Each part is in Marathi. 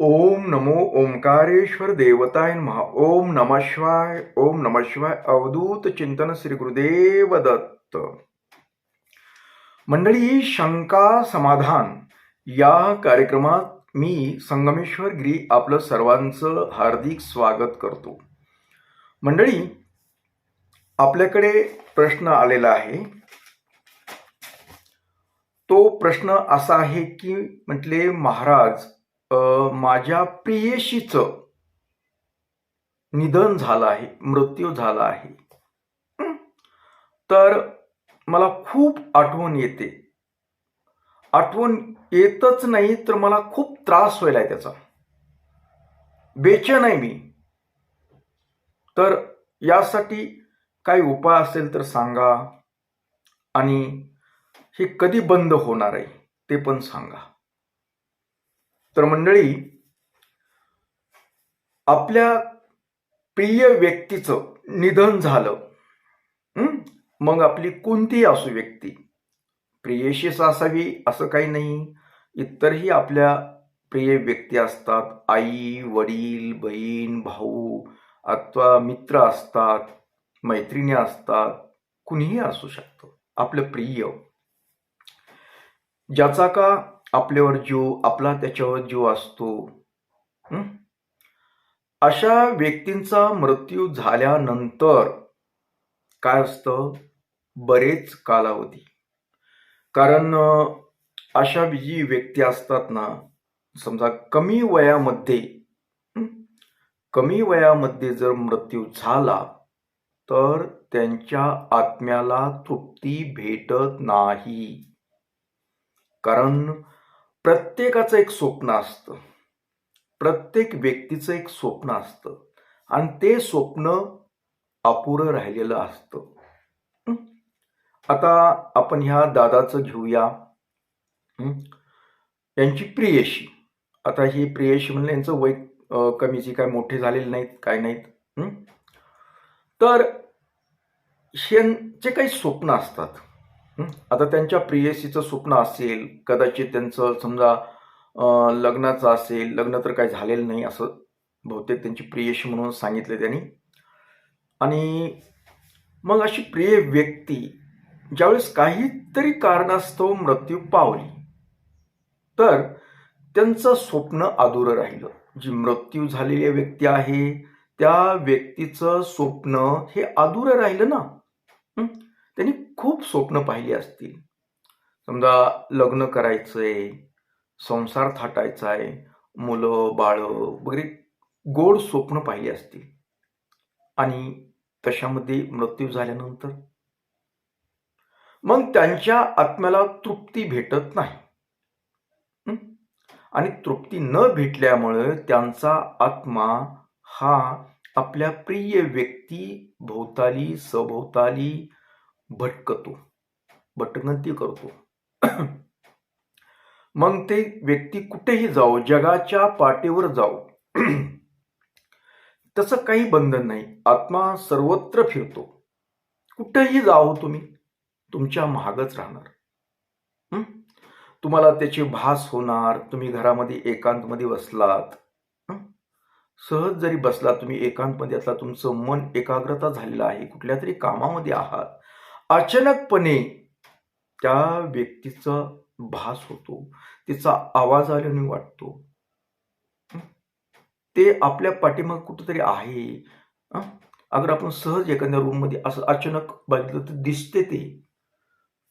ओम नमो ओंकारेश्वर देवताय नमः. ओम नमः शिवाय. ओम नमः शिवाय. अवधूत चिंतन श्री गुरुदेव दत्त. मंडळी, शंका समाधान या कार्यक्रमात मी संगमेश्वर गिरी आपलं सर्वांचं हार्दिक स्वागत करतो. मंडळी, आपल्याकडे प्रश्न आलेला आहे. तो प्रश्न असा आहे की म्हटले, महाराज, माझ्या प्रियशीचं निधन झालं आहे, मृत्यू झाला आहे. तर मला खूप आठवण येते. आठवण येतच नाही तर मला खूप त्रास व्हायला त्याचा. बेचैन आहे मी. तर यासाठी काही उपाय असेल तर सांगा, आणि हे कधी बंद होणार आहे ते पण सांगा. तर मंडळी, आपल्या प्रिय व्यक्तीचं निधन झालं, मग आपली कोणतीही असो व्यक्ती, प्रियशीच असावी असं काही नाही. इतरही आपल्या प्रिय व्यक्ती असतात. आई, वडील, बहीण, भाऊ अथवा मित्र असतात, मैत्रिणी असतात, कुणीही असू शकतं आपलं प्रिय, ज्याचा का आपल्यावर जीव, आपला त्याच्यावर जीव असतो. अशा व्यक्तींचा मृत्यू झाल्यानंतर काय असतं, बरेच कालावधी. कारण अशा जी व्यक्ती असतात ना, समजा कमी वयामध्ये जर मृत्यू झाला तर त्यांच्या आत्म्याला तृप्ती भेटत नाही. कारण प्रत्येकाचं एक स्वप्न असतं, प्रत्येक व्यक्तीचं एक स्वप्न असतं, आणि ते स्वप्न अपुरं राहिलेलं असतं. आता आपण ह्या दादाचं घेऊया, यांची प्रियशी. आता ही प्रियशी म्हणजे यांचं वय कमीची काय मोठे झालेले नाहीत, काय नाहीत. तर यांचे काही स्वप्न असतात. आता त्यांच्या प्रियसीचं स्वप्न असेल, कदाचित त्यांचं समजा लग्नाचं असेल, लग्न तर काही झालेलं नाही असं बहुतेक त्यांची प्रियशी म्हणून सांगितलं त्यांनी. आणि मग अशी प्रिय व्यक्ती ज्यावेळेस काहीतरी कारणास्तव मृत्यू पावली, तर त्यांचं स्वप्न अधुरं राहिलं. जी मृत्यू झालेली व्यक्ती आहे त्या व्यक्तीचं स्वप्न हे अधुरं राहिलं ना. त्यांनी खूप स्वप्न पाहिली असतील. समजा लग्न करायचंय, संसार थाटायचा आहे, मुलं बाळ वगैरे गोड स्वप्न पाहिली असतील, आणि तशामध्ये मृत्यू झाल्यानंतर मग त्यांच्या आत्म्याला तृप्ती भेटत नाही. आणि तृप्ती न भेटल्यामुळे त्यांचा आत्मा हा आपल्या प्रिय व्यक्ती भोवताली सभोवताली भटकंती करतो. मग ते व्यक्ती कुठेही जाओ, जगाच्या पाठीवर जाओ, तसं काही बंधन नाही. आत्मा सर्वत्र फिरतो. कुठेही जाओ तुम्ही, तुमच्या मागच राहणार. तुम्हाला त्याची भास होणार. तुम्ही घरामध्ये एकांतमध्ये बसलात, सहज जरी बसला, तुम्ही एकांतमध्ये असला, तुमचं मन एकाग्रता झालेलं आहे, कुठल्या तरी कामामध्ये आहात, अचानकपणे त्या व्यक्तीचा भास होतो, तिचा आवाज आल्याने वाटतो, ते आपल्या पाठीमाग कुठंतरी आहे. अगर आपण सहज एखाद्या रूममध्ये असं अचानक बघितलं तर दिसते, ते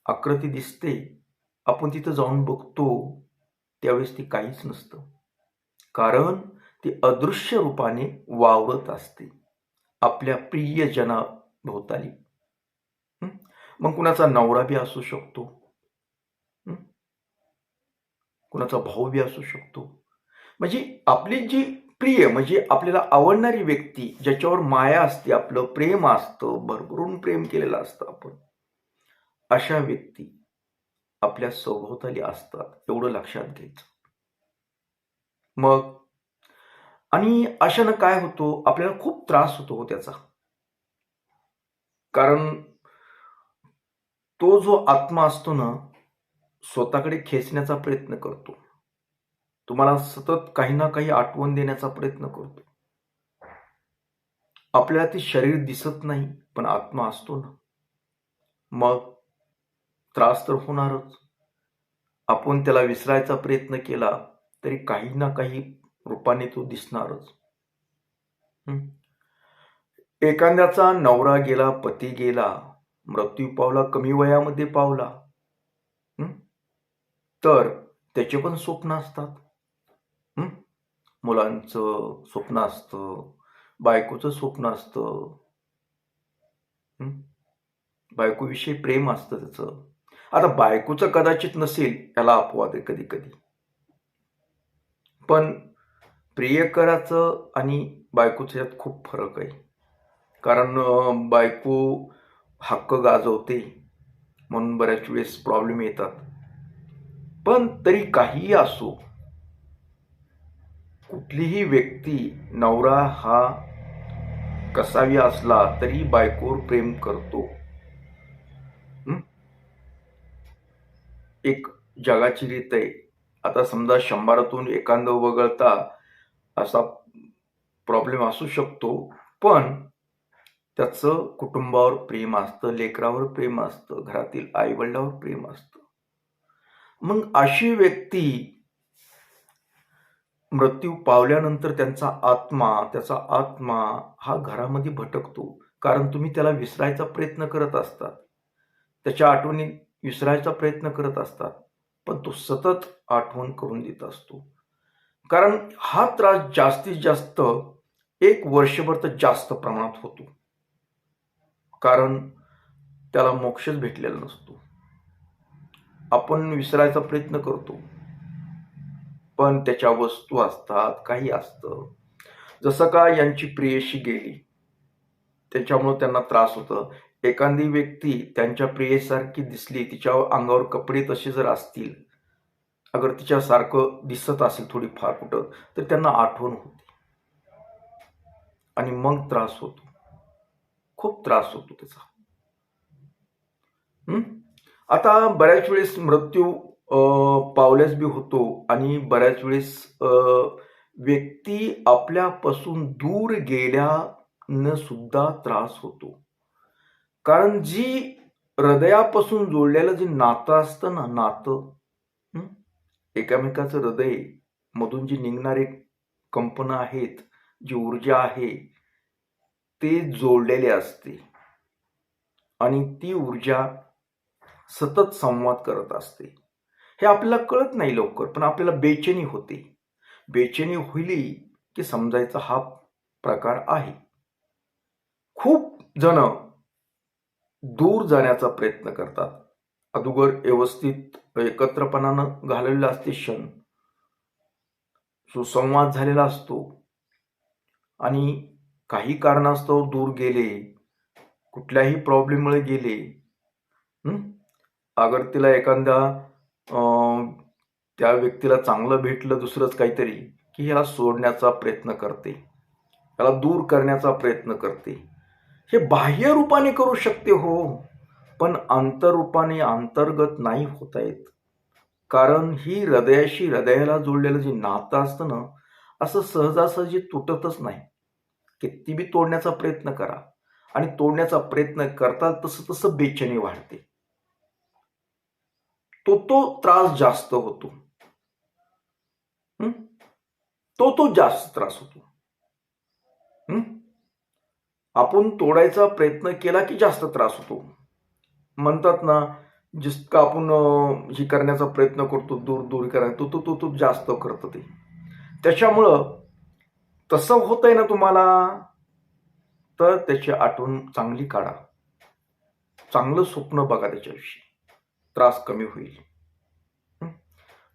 आकृती दिसते. आपण तिथं जाऊन बघतो, त्यावेळेस ती काहीच नसतं, कारण ती अदृश्य रूपाने वावरत असते आपल्या प्रियजना भोवताली. मग कुणाचा नवरा बी असू शकतो, कुणाचा भाऊ बी असू शकतो. म्हणजे आपली जी प्रिय, म्हणजे आपल्याला आवडणारी व्यक्ती, ज्याच्यावर माया असते, आपलं प्रेम असतं, भरभरून प्रेम केलेलं असतं आपण, अशा व्यक्ती आपल्या सभोवताली असतात, एवढं लक्षात घ्यायचं. मग आणि अशानं काय होतो, आपल्याला खूप त्रास होतो त्याचा. कारण तो जो आत्मा असतो ना, स्वतःकडे खेचण्याचा प्रयत्न करतो. तुम्हाला सतत काही ना काही आठवण देण्याचा प्रयत्न करतो. आपल्याला ते शरीर दिसत नाही, पण आत्मा असतो ना. मग त्रास तर होणारच. आपण त्याला विसरायचा प्रयत्न केला तरी काही ना काही रूपाने तो दिसणारच. एखाद्याचा नवरा गेला, पती गेला, मृत्यू पावला, कमी वयामध्ये पावला, तर त्याचे पण स्वप्न असतात. मुलांचं स्वप्न असतं, बायकोचं स्वप्न असतं, बायकोविषयी प्रेम असतं त्याचं. आता बायकोचं कदाचित नसेल, याला अपवाद आहे कधी कधी, पण प्रियकराचं आणि बायकोचं यात खूप फरक आहे. कारण बायको हक्क गाजवते म्हणून बऱ्याच वेळेस प्रॉब्लेम येतात. पण तरी काहीही असो, कुठलीही व्यक्ती, नवरा हा कसाही असला तरी बायकोवर प्रेम करतो. एक जगाची रीत आहे. आता समजा 100तून एखादं वगळता असा प्रॉब्लेम असू शकतो, पण त्याचं कुटुंबावर प्रेम असतं, लेकरावर प्रेम असतं, घरातील आईवडिलावर प्रेम असतं. मग अशी व्यक्ती मृत्यू पावल्यानंतर त्याचा आत्मा हा घरामध्ये भटकतो. कारण तुम्ही त्याला विसरायचा प्रयत्न करत असतात, त्याच्या आठवणी विसरायचा प्रयत्न करत असतात, पण तो सतत आठवण करून देत असतो. कारण हा त्रास जास्तीत जास्त 1 वर्षभर तर जास्त प्रमाणात होतो. कारण त्याला मोक्षच भेटलेला नसतो. आपण विसरायचा प्रयत्न करतो, पण त्याच्या वस्तू असतात, काही असतं. जसं का यांची प्रेयशी गेली, त्याच्यामुळे त्यांना त्रास होतो. एखादी व्यक्ती त्यांच्या प्रेयसारखी दिसली, तिच्या अंगावर कपडे तसे जर असतील, अगर तिच्यासारखं दिसत असेल थोडीफार कुठं, तर त्यांना आठवण होते आणि मग त्रास होतो. खूप त्रास होतो त्याचा. आता बऱ्याच वेळेस मृत्यू पावल्यास बी होतो आणि बऱ्याच वेळेस व्यक्ती आपल्यापासून दूर गेल्यानं सुद्धा त्रास होतो. कारण जी हृदयापासून जोडलेलं जे नातं असतं ना, नातं, एकामेकाचं हृदय मधून जी निघणारे कंपन आहेत, जी ऊर्जा आहे, ते जोडलेले असते आणि ती ऊर्जा सतत संवाद करत असते. हे आपल्याला कळत नाही लवकर, पण आपल्याला बेचैनी होते. बेचैनी होईली की समजायचा हा प्रकार आहे. खूप जण दूर जाण्याचा प्रयत्न करतात. अगोदर व्यवस्थित एकत्रपणानं घालवलेला असते क्षण, सुसंवाद झालेला असतो आणि काही कारणास्तव दूर गेले, कुठल्याही प्रॉब्लेममुळे गेले, अगर तिला एखाद्या त्या व्यक्तीला चांगलं भेटलं दुसरंच काहीतरी, की याला सोडण्याचा प्रयत्न करते, याला दूर करण्याचा प्रयत्न करते. हे बाह्य रूपाने करू शकते हो, पण अंतर्रूपाने अंतर्गत नाही होता येत. कारण ही हृदयाशी हृदयाला जोडलेलं जे नातं असतं ना, असं सहजासहजी तुटतच नाही. किती बी तोडण्याचा प्रयत्न करा आणि तोडण्याचा प्रयत्न करता तसं तसं बेचैनी वाढते. तो त्रास जास्त होतो. तो जास्त त्रास होतो. आपण तोडायचा प्रयत्न केला की जास्त त्रास होतो. म्हणतात ना, जितका आपण हे करण्याचा प्रयत्न करतो, दूर करायचा, तो जास्त करतो ते. त्याच्यामुळं तसं होतंय ना तुम्हाला, तर त्याची आठवण चांगली काढा. चांगलं स्वप्न बघा त्याच्याविषयी, त्रास कमी होईल.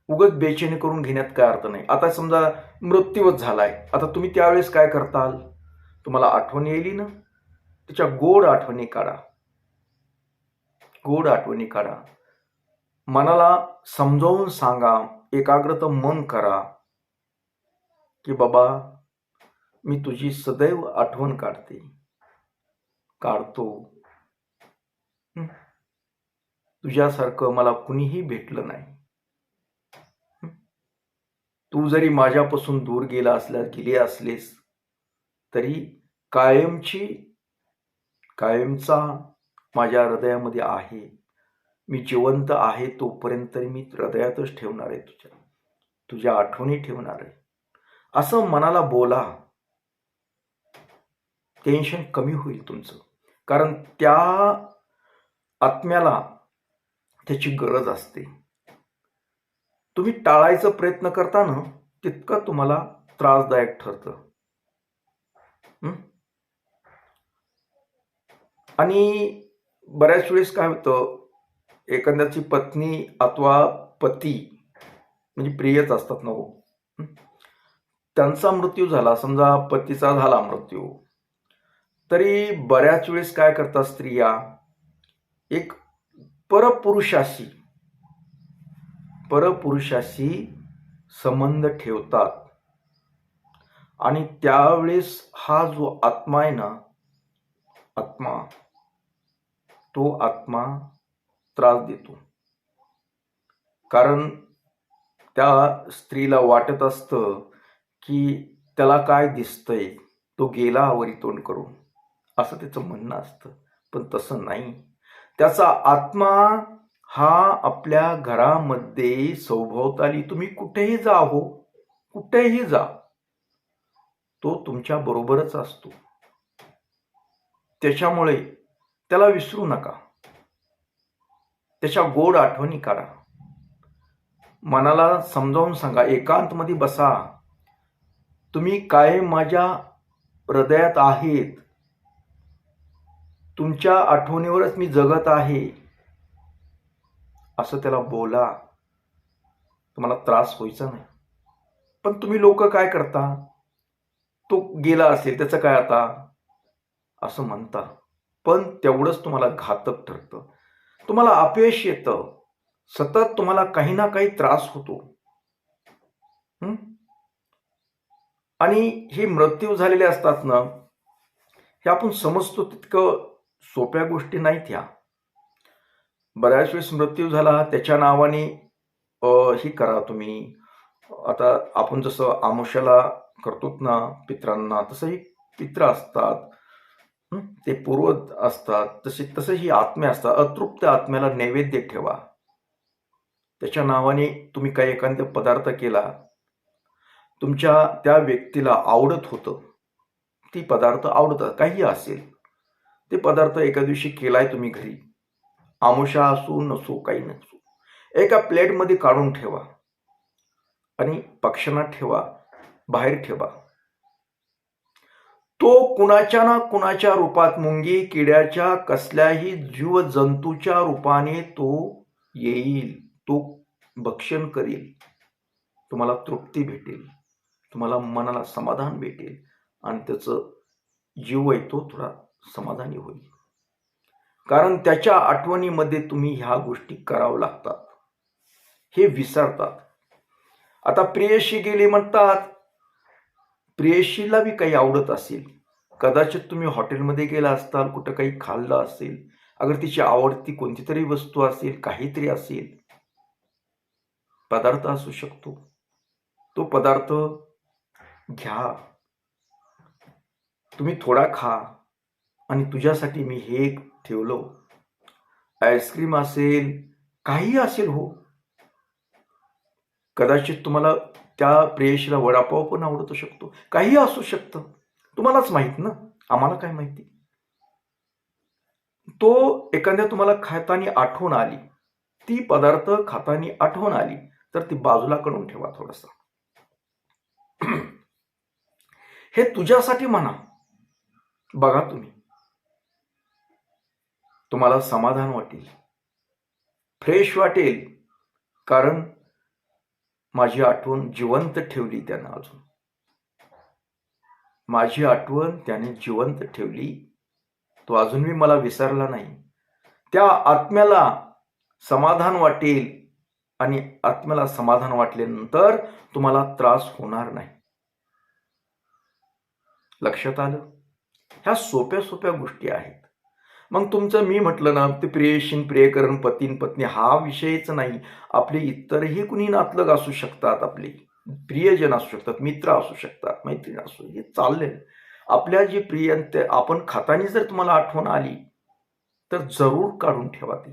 उगाच बेचैनी करून घेण्यात काय अर्थ नाही. आता समजा मृत्यूच झालाय, आता तुम्ही त्यावेळेस काय करताल? तुम्हाला आठवण येईल ना, त्याच्या गोड आठवणी काढा. गोड आठवणी काढा. मनाला समजावून सांगा, एकाग्रता मन करा की बाबा, मी तुझी सदैव आठवण काढतो. तुझ्यासारखं मला कुणीही भेटलं नाही. तू जरी माझ्यापासून दूर गेली असलीस तरी कायमचा माझ्या हृदयामध्ये आहे. मी जिवंत आहे तोपर्यंत तरी मी हृदयातच ठेवणार आहे, तुझ्या आठवणी ठेवणार आहे. असं मनाला बोला. टेन्शन कमी होईल तुमचं. कारण त्या आत्म्याला त्याची गरज असते. तुम्ही टाळायचा प्रयत्न करता ना, तितकं तुम्हाला त्रासदायक ठरतं. आणि बऱ्याच वेळेस काय होतं, एखाद्याची पत्नी अथवा पती म्हणजे प्रियच असतात ना हो, त्यांचा मृत्यू झाला, समजा पतीचा झाला मृत्यू, तरी बऱ्याच वेळेस काय करतात स्त्रिया, एक परपुरुषाशी संबंध ठेवतात. आणि त्यावेळेस हा जो आत्मा आहे ना, तो आत्मा त्रास देतो. कारण त्या स्त्रीला वाटत असतं की त्याला काय दिसतंय, तो गेला वरी तोंड करून, असं त्याचं म्हणणं असतं. पण तसं नाही. त्याचा आत्मा हा आपल्या घरामध्ये सभोवताली, तुम्ही कुठेही जा, तो तुमच्या बरोबरच असतो. त्याच्यामुळे त्याला विसरू नका. त्याच्या गोड आठवणी काढा. मनाला समजावून सांगा, एकांत मध्ये बसा, तुम्ही काय माझ्या हृदयात आहेत, तुमच्या आठवणीवरच मी जगत आहे, असं त्याला बोला. तुम्हाला त्रास व्हायचा नाही. पण तुम्ही लोक काय करता, तो गेला असेल त्याचं काय आता, असं म्हणता. पण तेवढंच तुम्हाला घातक ठरतं. तुम्हाला अपयश येतं, सतत तुम्हाला काही ना काही त्रास होतो. आणि हे मृत्यू झालेले असतात ना, हे आपण समजतो तितकं सोप्या गोष्टी नाहीत ह्या. बऱ्याच वेळेस मृत्यू झाला त्याच्या नावाने ही करा तुम्ही. आता आपण जसं आमुष्याला करतो ना पित्रांना, तसंही पित्र असतात, ते पूर्वज असतात, तसे ही आत्मे असतात. अतृप्त आत्म्याला नैवेद्य ठेवा. त्याच्या नावाने तुम्ही काही एखादा पदार्थ केला, तुमच्या त्या व्यक्तीला आवडत होतं, ती पदार्थ आवडतात, काही असेल ते पदार्थ एका दिवशी केलाय तुम्ही घरी, आमुषा असू नसो काही नसो, एका प्लेटमध्ये काढून ठेवा आणि पक्ष्यांना ठेवा, बाहेर ठेवा. तो कुणाच्या ना कुणाच्या रूपात, मुंगी किड्याच्या कसल्याही जीव जंतूच्या रूपाने तो येईल, तो भक्षण करेल. तुम्हाला तृप्ती भेटेल, तुम्हाला मनाला समाधान भेटेल आणि त्याचं जीव आहे तो थोडा समाधानी होईल. कारण त्याच्या आठवणीमध्ये तुम्ही ह्या गोष्टी करावं लागतात, हे विसरतात. आता प्रेयशी गेली म्हणतात, प्रेयशीला बी काही आवडत असेल, कदाचित तुम्ही हॉटेलमध्ये गेला असताल, कुठं काही खाल्लं असेल, अगर तिची आवडती कोणती तरी वस्तू असेल, काहीतरी असेल, पदार्थ असू शकतो, तो पदार्थ घ्या, तुम्ही थोडा खा आणि तुझ्यासाठी मी हे ठेवलं. आईस्क्रीम असेल, काही असेल हो, कदाचित तुम्हाला त्या प्रेयशीला वडापाव पण आवडत शकतो, काही असू शकतं, तुम्हालाच माहित ना, आम्हाला काय माहिती. तो एखाद्या तुम्हाला खाताना आठवण आली, ती पदार्थ खाताना आठवण आली, तर ती बाजूला काढून ठेवा थोडंसं. हे तुझ्यासाठी म्हणा. बघा तुम्ही, तुम्हाला समाधान वाटेल, फ्रेश वाटेल. कारण माझी आठवण जिवंत ठेवली त्यानं, अजून माझी आठवण त्याने जिवंत ठेवली, तो अजूनही मला विसरला नाही. त्या आत्म्याला समाधान वाटेल आणि आत्म्याला समाधान वाटल्यानंतर तुम्हाला त्रास होणार नाही. लक्षात आलं? ह्या सोप्या सोप्या गोष्टी आहेत. मग तुमचं, मी म्हटलं ना, ते प्रेयशीन प्रियकरण, पतीन पत्नी हा विषयच नाही. आपले इतरही कुणी नातलग असू शकतात आपले, प्रियजन असू शकतात, मित्र असू शकतात, मैत्रीण असू, हे चालले आपल्या जे प्रिय आपण खाताना जर तुम्हाला आठवण आली तर जरूर काढून ठेवा. ती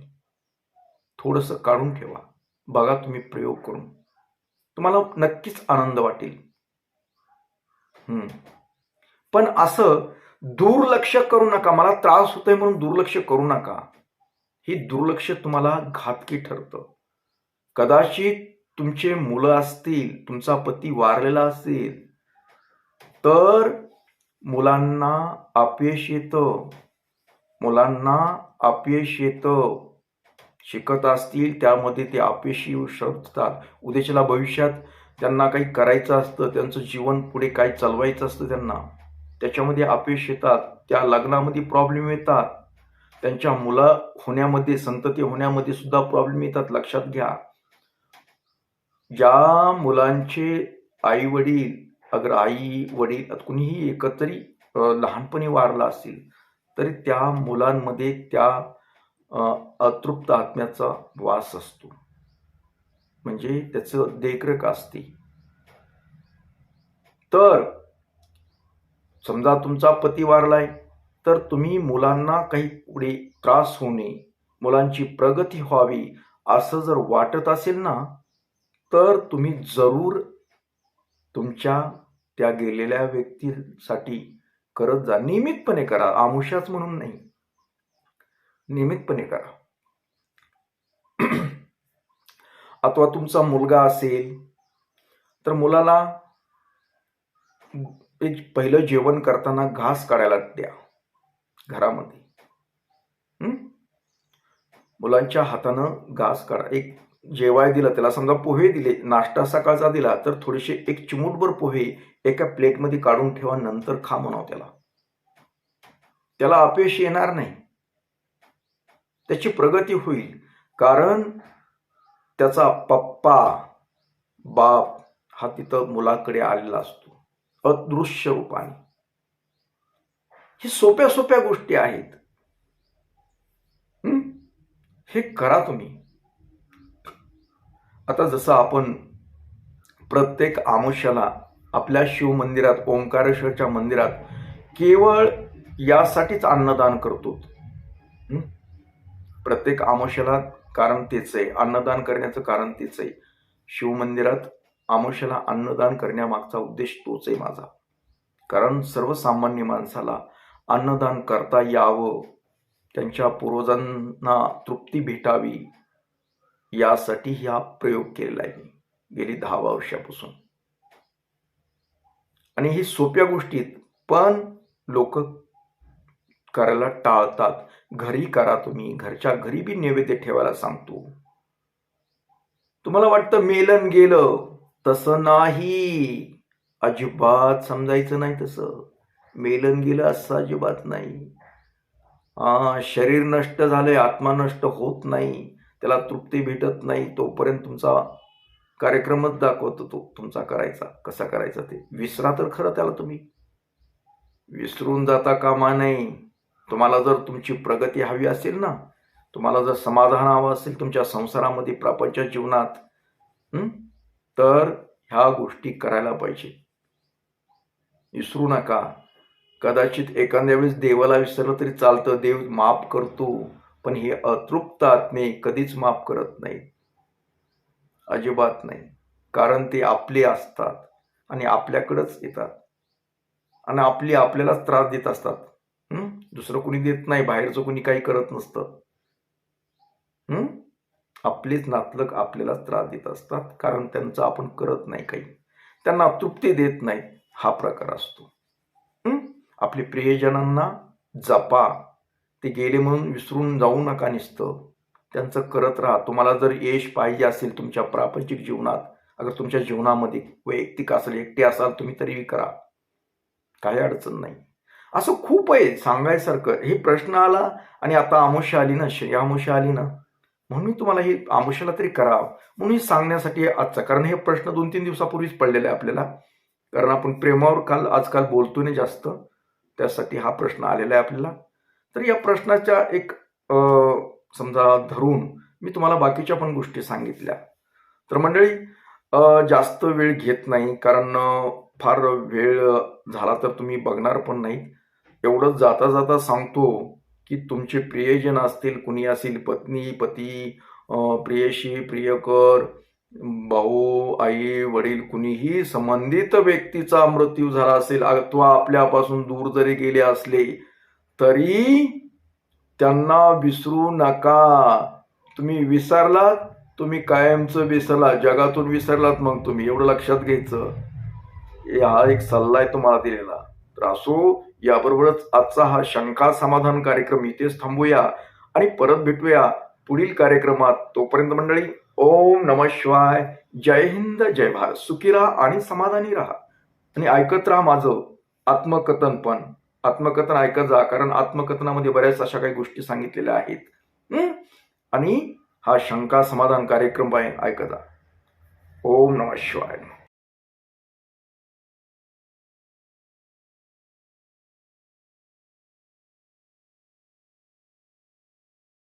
थोडंसं काढून ठेवा, बघा तुम्ही प्रयोग करून, तुम्हाला नक्कीच आनंद वाटेल. पण असं दुर्लक्ष करू नका. मला त्रास होतोय म्हणून दुर्लक्ष करू नका. ही दुर्लक्ष तुम्हाला घातकी ठरतं. कदाचित तुमचे मुलं असतील, तुमचा पती वारलेला असेल, तर मुलांना अपयश येतं. मुलांना अपयश येतं. शिकत असतील त्यामध्ये ते अपयशी येऊ शकतात. उद्याच्याला भविष्यात त्यांना काही करायचं असतं, त्यांचं जीवन पुढे काही चालवायचं असतं त्यांना, त्याच्यामध्ये अपयश येतात. त्या लग्नामध्ये प्रॉब्लेम येतात. त्यांच्या मुलं होण्यामध्ये, संतती होण्यामध्ये सुद्धा प्रॉब्लेम येतात. लक्षात घ्या. ज्या मुलांचे आई वडील, अगर आई वडील कुणीही एकतरी लहानपणी वारला असेल, तरी त्या मुलांमध्ये त्या अतृप्त आत्म्याचा वास असतो, म्हणजे त्याचं देखरेख असते. तर समजा तुमचा पती वारलाय, तर तुम्ही मुलांना काही पुढे त्रास होऊ नये, मुलांची प्रगती व्हावी असं जर वाटत असेल ना, तर तुम्ही जरूर तुमच्या त्या गेलेल्या व्यक्तीसाठी करत जा. नियमितपणे करा, आमुष्याच म्हणून नाही, नियमितपणे करा. अथवा तुमचा मुलगा असेल तर मुलाला पहिलं जेवण करताना घास काढायला द्या घरामध्ये. मुलांच्या हातानं घास काढा. एक जेवाय दिलं त्याला, समजा पोहे दिले, नाश्ता सकाळचा दिला, तर थोडेसे एक चिमूटभर पोहे एका प्लेटमध्ये काढून ठेवा, नंतर खा म्हणावं त्याला. त्याला अपयश येणार नाही, त्याची प्रगती होईल. कारण त्याचा पप्पा, बाप हा तिथं मुलाकडे आलेला असतो अदृश्य रूपाने. ही सोप्या सोप्या गोष्टी आहेत. हे करा तुम्ही. आता जसं आपण प्रत्येक आमुष्याला आपल्या शिवमंदिरात, ओंकारेश्वरच्या मंदिरात केवळ यासाठीच अन्नदान करतो. प्रत्येक आमुष्याला कारण तेच आहे, अन्नदान करण्याचं कारण तेच आहे. शिवमंदिरात आमुष्याला अन्नदान करण्यामागचा उद्देश तोच आहे माझा. कारण सर्वसामान्य माणसाला अन्नदान करता यावं, त्यांच्या पूर्वजांना तृप्ती भेटावी, यासाठी हा प्रयोग केलेला आहे मी गेली 10 वर्षापासून. आणि ही सोप्या गोष्टीत पण लोक करायला टाळतात. घरी करा तुम्ही, घरच्या घरी बी नैवेद्य ठेवायला सांगतो. तुम्हाला वाटतं मेलन गेलं, तसं नाही, अजिबात समजायचं नाही तसं. मेलन गेलं असं अजिबात नाही. शरीर नष्ट झालंय, आत्मा नष्ट होत नाही, त्याला तृप्ती भेटत नाही, तोपर्यंत तुमचा कार्यक्रमच दाखवतो तो तुमचा करायचा, कसा करायचा ते. विसरा तर खरं त्याला तुम्ही, विसरून जाता कामा नये. तुम्हाला जर तुमची प्रगती हवी असेल ना, तुम्हाला जर समाधान हवं असेल तुमच्या संसारामध्ये, प्रपंच जीवनात, तर ह्या गोष्टी करायला पाहिजे. विसरू नका. कदाचित एखाद्या वेळेस देवाला विसरलं तरी चालतं, देव माफ करतो. पण हे अतृप्त आत्मे कधीच माफ करत नाहीत, अजिबात नाही. कारण ते आपले असतात आणि आपल्याकडेच येतात आणि आपल्यालाच त्रास देत असतात. दुसरं कोणी देत नाही, बाहेरचं कोणी काही करत नसतं. आपलेच नातलग आपल्यालाच त्रास देत असतात, कारण त्यांचं आपण करत नाही काही, त्यांना तृप्ती देत नाहीत. हा प्रकार असतो. आपले प्रियजनांना जपा, ते गेले म्हणून विसरून जाऊ नका. नुसतं त्यांचं करत राहा. तुम्हाला जर यश पाहिजे असेल तुमच्या प्रापंचिक जीवनात, अगर तुमच्या जीवनामध्ये वैयक्तिक असेल, एकटे असाल तुम्ही, तरी करा, काही अडचण नाही. असं खूप आहे सांगायसारखं. हे प्रश्न आला आणि आता आमुष्या आली ना, आमुष्या आली ना, म्हणून मी तुम्हाला हे आमुष्याला तरी करा म्हणून सांगण्यासाठी आजचा. कारण हे प्रश्न 2-3 दिवसापूर्वीच पडलेला आहे आपल्याला, कारण आपण प्रेमावर आजकाल बोलतो नाही जास्त, त्यासाठी हा प्रश्न आलेला आहे आपल्याला. तर या प्रश्नाच्या एक समजा धरून मी तुम्हाला बाकीच्या पण गोष्टी सांगितल्या. तर मंडळी, जास्त वेळ घेत नाही, कारण फार वेळ झाला तर तुम्ही बघणार पण नाही. एवढंच जाता जाता सांगतो, की तुमचे प्रियजन असतील, कुणी असेल, पत्नी, पती, प्रेयसी, प्रियकर, भाऊ, आई, वडील, कुणीही संबंधित व्यक्तीचा मृत्यू झाला असेल अथवा आपल्यापासून दूर जरी गेले असले तरी त्यांना विसरू नका. तुम्ही विसरलात, तुम्ही कायमचं विसरलात, जगातून विसरलात मग तुम्ही, एवढं लक्षात घ्यायचं. हा एक सल्ला आहे तुम्हाला दिलेला. तर असो, याबरोबरच आजचा हा शंका समाधान कार्यक्रम इथेच थांबूया आणि परत भेटूया पुढील कार्यक्रमात. तोपर्यंत मंडळी, ओम नमः शिवाय. जय हिंद, जय भारत. सुखी राहा आणि समाधानी राहा आणि ऐकत राहा माझं आत्मकथन. पण आत्मकथन ऐकत जा, कारण आत्मकथनामध्ये बऱ्याच अशा काही गोष्टी सांगितलेल्या आहेत. आणि हा शंका समाधान कार्यक्रम आहे, ऐकत जा. ओम नमः शिवाय.